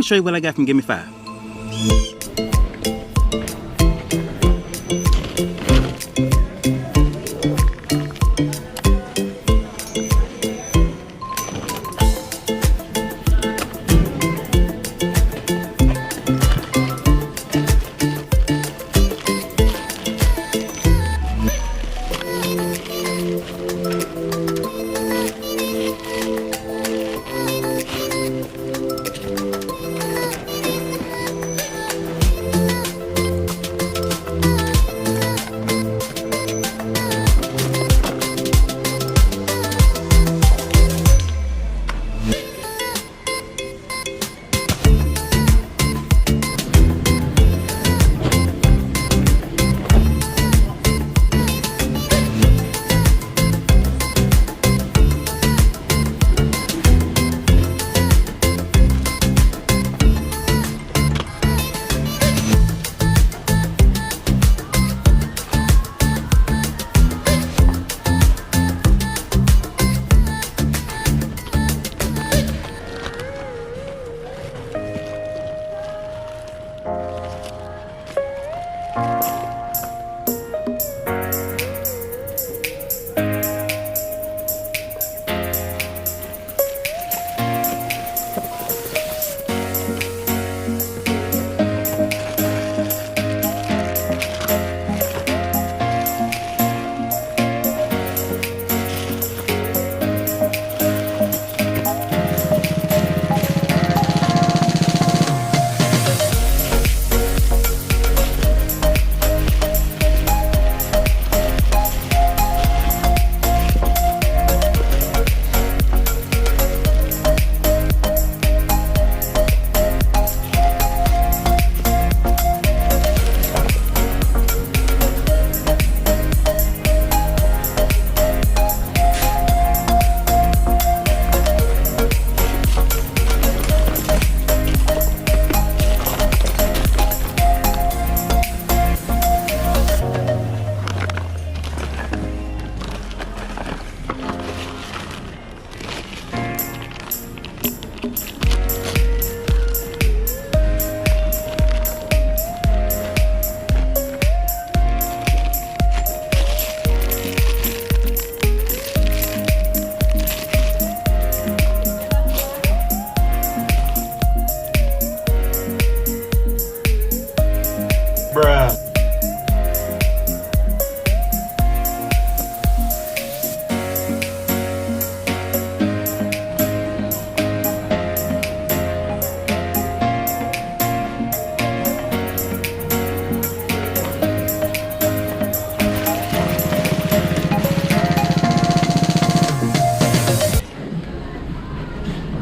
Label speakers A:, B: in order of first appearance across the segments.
A: show you what I got from Gimme 5.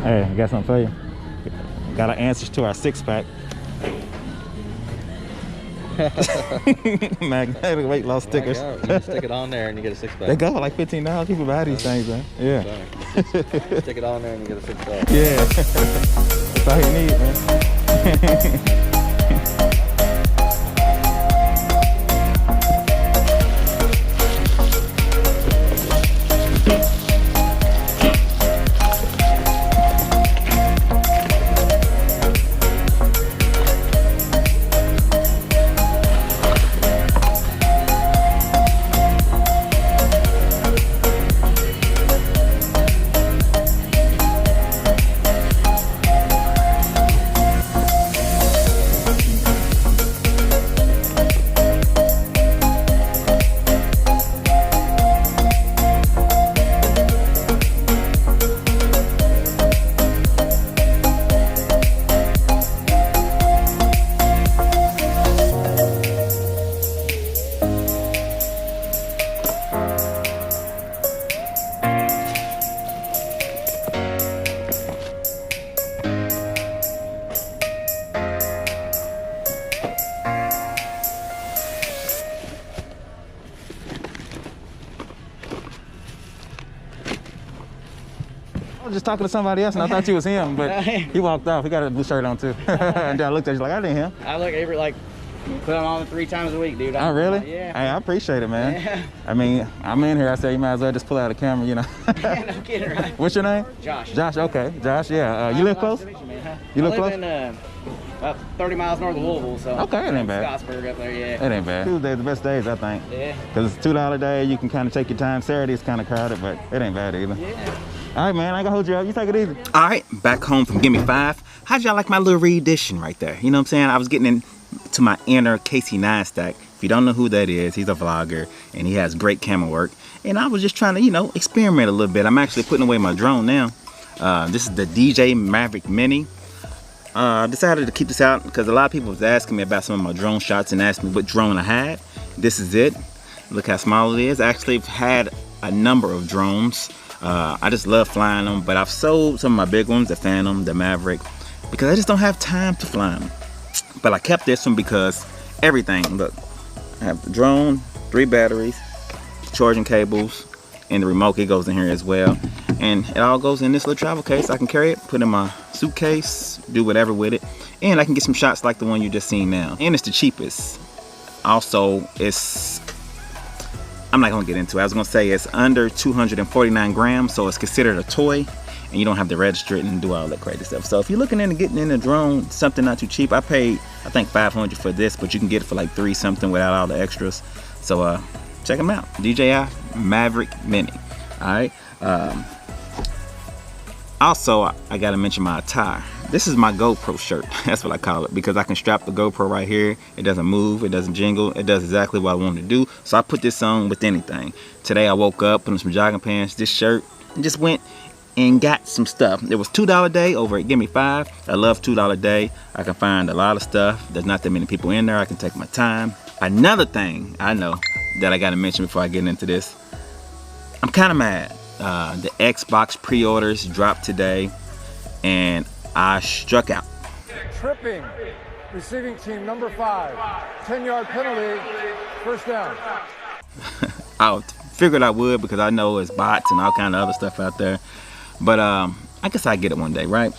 B: Hey, I got something for you. Got our answers to our six-pack. Magnetic weight loss stickers.
C: You can stick it on there and you get a six-pack.
B: They go for like $15. People buy these things, man. Yeah.
C: Stick it on there and you get a six-pack.
B: Yeah. That's all you need, man. I was just talking to somebody else and I thought you was him, but he walked off. He got a blue shirt on too. And then I looked at you like, I didn't him.
C: I look every like
A: Put them on 3 times a week, dude.
B: Oh, really?
A: Yeah.
B: Hey, I appreciate it, man.
A: Yeah.
B: I mean, I'm in here. I say you might as well just pull out a camera, you know.
A: Yeah, no kidding, right?
B: What's your name?
A: Josh.
B: Josh, okay. Josh, yeah. You live close? You live close?
A: I live in about 30 miles north of Louisville, so.
B: Okay, it ain't bad.
A: Scottsburg up there, yeah.
B: It ain't bad. Tuesday's the best days, I think.
A: Yeah.
B: Because it's $2 a day. You can kind of take your time. Saturday's kind of crowded, but it ain't bad either.
A: Yeah.
B: All right, man. I ain't gonna hold you up. You take it easy.
D: All right, back home from Gimme 5. How'd y'all like my little re-edition right there? You know what I'm saying? I was getting into my inner CASEY NEISTAT. If you don't know who that is, he's a vlogger and he has great camera work. And I was just trying to, you know, experiment a little bit. I'm actually putting away my drone now. This is the DJ Maverick Mini. I decided to keep this out because a lot of people was asking me about some of my drone shots and asked me what drone I had. This is it. Look how small it is. I actually have had a number of drones. I just love flying them, but I've sold some of my big ones, the Phantom, the Maverick, because I just don't have time to fly them. But I kept this one because everything, look, I have the drone, 3 batteries, charging cables, and the remote kit goes in here as well. And it all goes in this little travel case. I can carry it, put it in my suitcase, do whatever with it. And I can get some shots like the one you just seen now. And it's the cheapest. Also, I'm not gonna get into it. I was gonna say it's under 249 grams, so it's considered a toy, and you don't have to register it and do all that crazy stuff. So if you're looking into getting in a drone, something not too cheap, I paid, I think $500 for this, but you can get it for like $3 something without all the extras. So check them out, DJI Maverick Mini. All right. Also, I gotta mention my attire. This is my GoPro shirt. That's what I call it, because I can strap the GoPro right here. It doesn't move, it doesn't jingle, it does exactly what I want to do. So I put this on with anything. Today I woke up, put on some jogging pants, this shirt, and just went and got some stuff. It was $2 a day over at Gimme 5. I love $2 a day. I can find a lot of stuff. There's not that many people in there. I can take my time. Another thing I know that I gotta mention before I get into this, I'm kind of mad. The Xbox pre-orders dropped today, and I struck out.
E: Tripping, receiving team number 5, 10-yard penalty, first down.
D: I figured I would because I know it's bots and all kind of other stuff out there. But I guess I'll get it one day, right?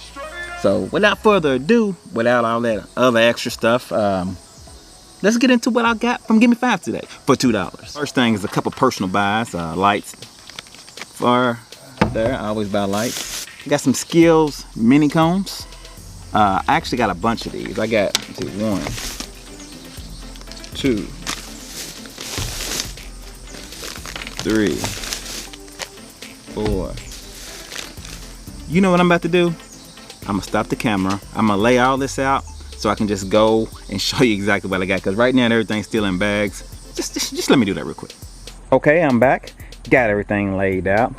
D: So without further ado, without all that other extra stuff, let's get into what I got from Gimme 5 today for $2. First thing is a couple personal buys, lights for there. I always buy lights. Got some Skills mini combs. I actually got a bunch of these. I got 1, 2, 3, 4. You know what I'm about to do? I'm gonna stop the camera. I'm gonna lay all this out so I can just go and show you exactly what I got, because right now everything's still in bags. Just let me do that real quick. Okay, I'm back. Got everything laid out.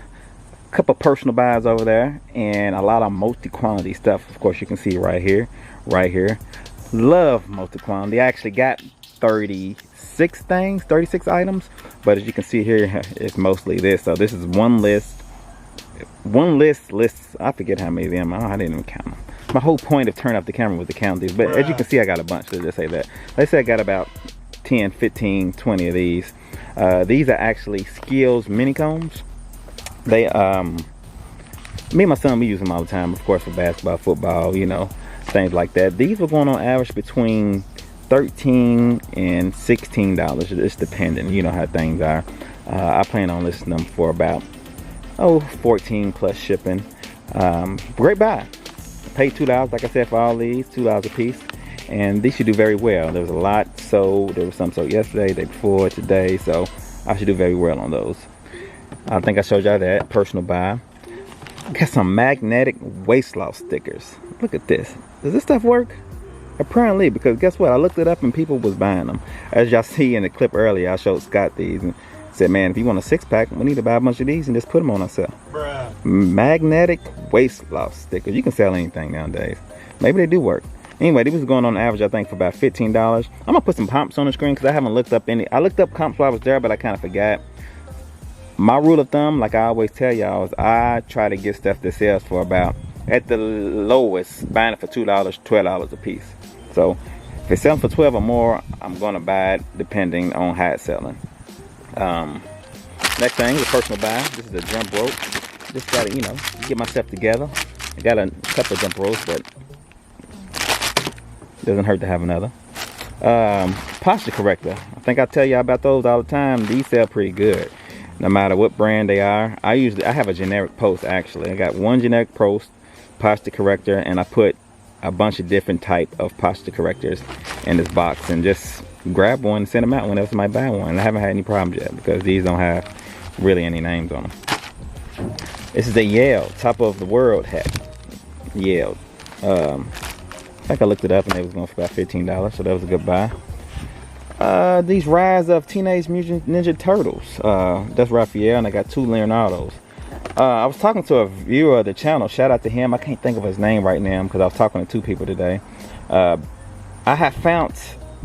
D: Couple personal buys over there, and a lot of multi-quantity stuff. Of course, you can see right here. Love multi-quantity. I actually got 36 items, but as you can see here, it's mostly this. So this is one list. I forget how many of them. I didn't even count them. My whole point of turning off the camera was to count these, but as you can see, I got a bunch. Let's just say that. Let's say I got about 10, 15, 20 of these. These are actually Skills mini combs. They me and my son, we use them all the time, of course, for basketball, football, you know, things like that. These were going on average between $13 and $16. It's depending, you know how things are. I plan on listing them for about 14 plus shipping. Great buy. Paid $2, like I said, for all these, $2 a piece, and these should do very well. There was a lot sold. There was some sold yesterday, day before, today, so I should do very well on those. I think I showed y'all that personal buy. Got some magnetic waist loss stickers. Look at this. Does this stuff work? Apparently, because guess what? I looked it up and people was buying them. As y'all see in the clip earlier, I showed Scott these and said, man, if you want a 6-pack, we need to buy a bunch of these and just put them on ourselves. Magnetic waist loss stickers. You can sell anything nowadays. Maybe they do work. Anyway, these was going on average, I think, for about $15. I'm gonna put some comps on the screen because I haven't looked up any. I looked up comps while I was there, but I kind of forgot. My rule of thumb, like I always tell y'all, is I try to get stuff that sells for about, at the lowest, buying it for $2, $12 a piece. So if it's selling for 12 or more, I'm gonna buy it depending on how it's selling. Next thing is a personal buy. This is a jump rope. Just gotta, you know, get myself together. I got a couple of jump ropes, but it doesn't hurt to have another. Posture corrector. I think I tell you about those all the time. These sell pretty good, no matter what brand they are. I have a generic post actually. I got one generic post posture corrector, and I put a bunch of different type of posture correctors in this box, and just grab one and send them out whenever somebody buy one. I haven't had any problems yet because these don't have really any names on them. This is a Yale top of the world hat. Yale. I think I looked it up and they was going for about $15, so that was a good buy. These Rise of Teenage Mutant Ninja Turtles. That's Raphael, and I got 2 Leonardos. I was talking to a viewer of the channel. Shout out to him. I can't think of his name right now because I was talking to 2 people today. I have found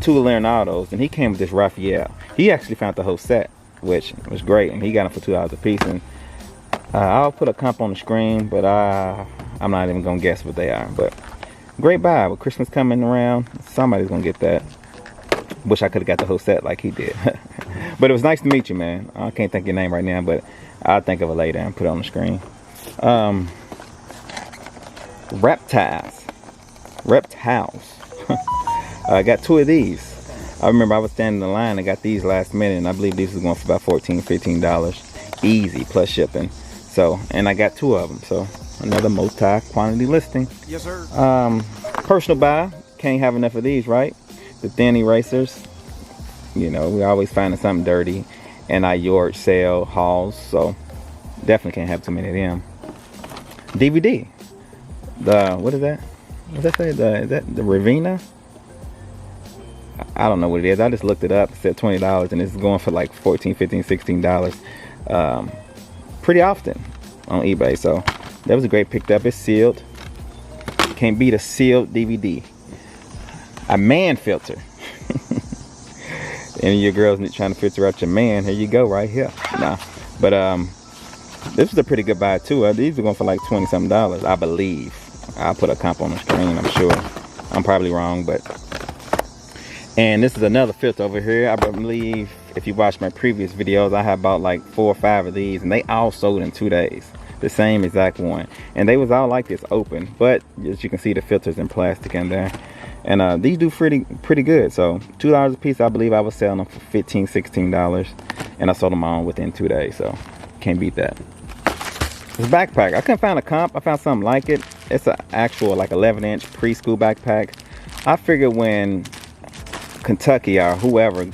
D: 2 Leonardos, and he came with this Raphael. He actually found the whole set, which was great, and he got them for $2 a piece. And I'll put a comp on the screen, but I'm not even gonna guess what they are. But great buy. With Christmas coming around, somebody's gonna get that. Wish I could have got the whole set like he did. But it was nice to meet you, man. I can't think of your name right now, but I'll think of it later and put it on the screen. Reptiles. I got 2 of these. I remember I was standing in the line and got these last minute, and I believe these was going for about $14, $15 easy plus shipping. So, and I got 2 of them. So another multi-quantity listing.
E: Yes, sir.
D: Personal buy. Can't have enough of these, right? The thin erasers. You know, we always finding something dirty in our yard sale hauls, so definitely can't have too many of them. DVD. What is that? What does that say? Is that the Ravina? I don't know what it is. I just looked it up. It said $20, and it's going for like $14, $15, $16 pretty often on eBay. So that was a great pick up. It's sealed. Can't beat a sealed DVD. A man filter. Any of your girls trying to filter out your man, here you go, right here. Nah, but this was a pretty good buy too. These are going for like $20 something, I believe. I'll put a comp on the screen, I'm sure. I'm probably wrong, but. And this is another filter over here. I believe if you watched my previous videos, I have bought like 4 or 5 of these, and they all sold in 2 days. The same exact one, and they was all like this open, but as you can see, the filters in plastic in there. And these do pretty good. So $2 a piece. I believe I was selling them for $15, $16, and I sold them all within 2 days. So can't beat that. This backpack, I couldn't find a comp. I found something like it. It's an actual like 11-inch preschool backpack. I figured when Kentucky or whoever,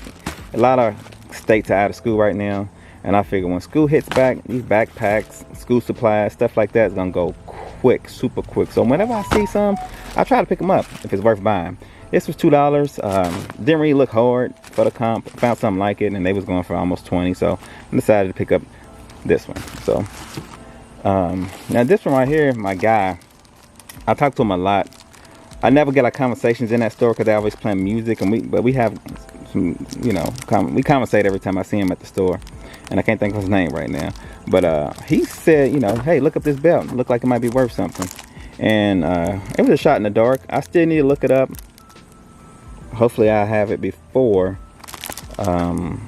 D: a lot of states are out of school right now, and I figured when school hits back, these backpacks, school supplies, stuff like that is gonna go quick, super quick. So whenever I see some, I try to pick them up if it's worth buying. This was $2. Didn't really look hard for the comp. Found something like it, and they was going for almost 20. So I decided to pick up this one. So now this one right here, my guy, I talk to him a lot. I never get our conversations in that store because they always playing music, and we have some, you know, we conversate every time I see him at the store. And I can't think of his name right now, but he said, you know, hey, look up this belt. It looked like it might be worth something. And it was a shot in the dark. I still need to look it up. Hopefully I have it before I'll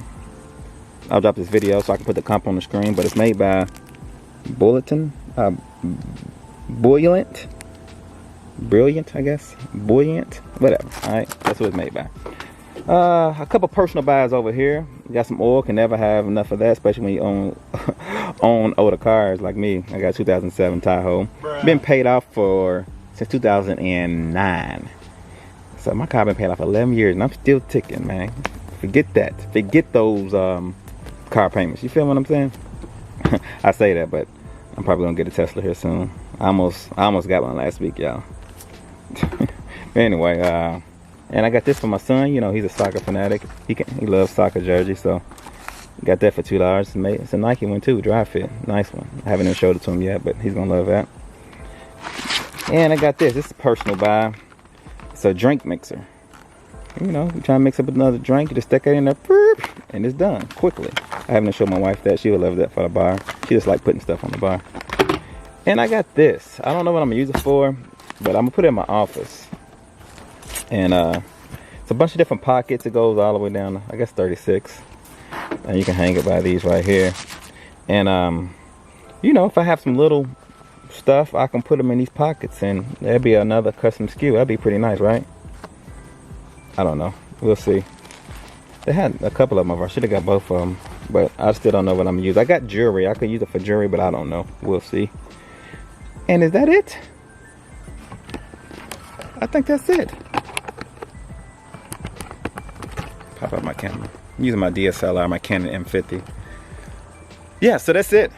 D: drop this video so I can put the comp on the screen. But it's made by Brilliant, I guess. Buoyant, whatever. All right, that's what it's made by. A couple personal buys over here. Got some oil. Can never have enough of that, especially when you own older cars like me. I got a 2007 Tahoe. Been paid off since 2009. So my car been paid off 11 years, and I'm still ticking, man. Forget that. Forget those car payments. You feel what I'm saying? I say that, but I'm probably gonna get a Tesla here soon. I almost got one last week, y'all. Anyway, and I got this for my son. You know, he's a soccer fanatic. He loves soccer jersey, so got that for $2. It's a Nike one too, dry fit, nice one. I haven't even showed it to him yet, but he's gonna love that. And I got this. This is a personal buy. It's a drink mixer. You know, you trying to mix up another drink, you just stick it in there, and it's done quickly. I haven't showed my wife that. She would love that for the bar. She just like putting stuff on the bar. And I got this. I don't know what I'm gonna use it for, but I'm gonna put it in my office. And it's a bunch of different pockets. It goes all the way down to, I guess, 36. And you can hang it by these right here. And you know, if I have some little stuff, I can put them in these pockets, and there'd be another custom SKU. That'd be pretty nice, right? I don't know. We'll see. They had a couple of them over. I should have got both of them, but I still don't know what I'm gonna use. I got jewelry. I could use it for jewelry, but I don't know. We'll see. And is that it? I think that's it. Pop out my camera. I'm using my DSLR, my Canon M50. Yeah, so that's it.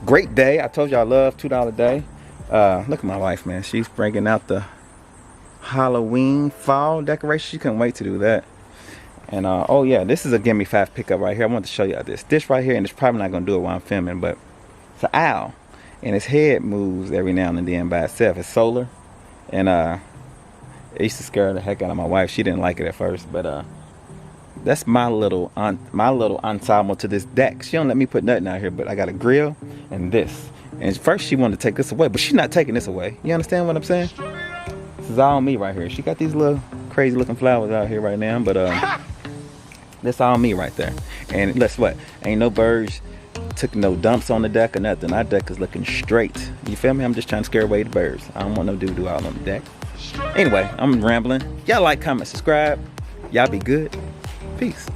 D: Great day. I told you I love $2 day. Look at my wife, man. She's bringing out the Halloween fall decoration. She couldn't wait to do that. And oh yeah, this is a Gimme 5 pickup right here. I wanted to show y'all this. This right here, and it's probably not gonna do it while I'm filming, but it's an owl, and its head moves every now and then by itself. It's solar, and it used to scare the heck out of my wife. She didn't like it at first, but that's my little ensemble to this deck. She don't let me put nothing out here, but I got a grill and this. And first she wanted to take this away, but she's not taking this away. You understand what I'm saying? This is all me right here. She got these little crazy looking flowers out here right now, but that's all me right there. And guess what? Ain't no birds took no dumps on the deck or nothing. Our deck is looking straight. You feel me? I'm just trying to scare away the birds. I don't want no doo-doo out on the deck. Anyway, I'm rambling. Y'all like, comment, subscribe. Y'all be good. Peace.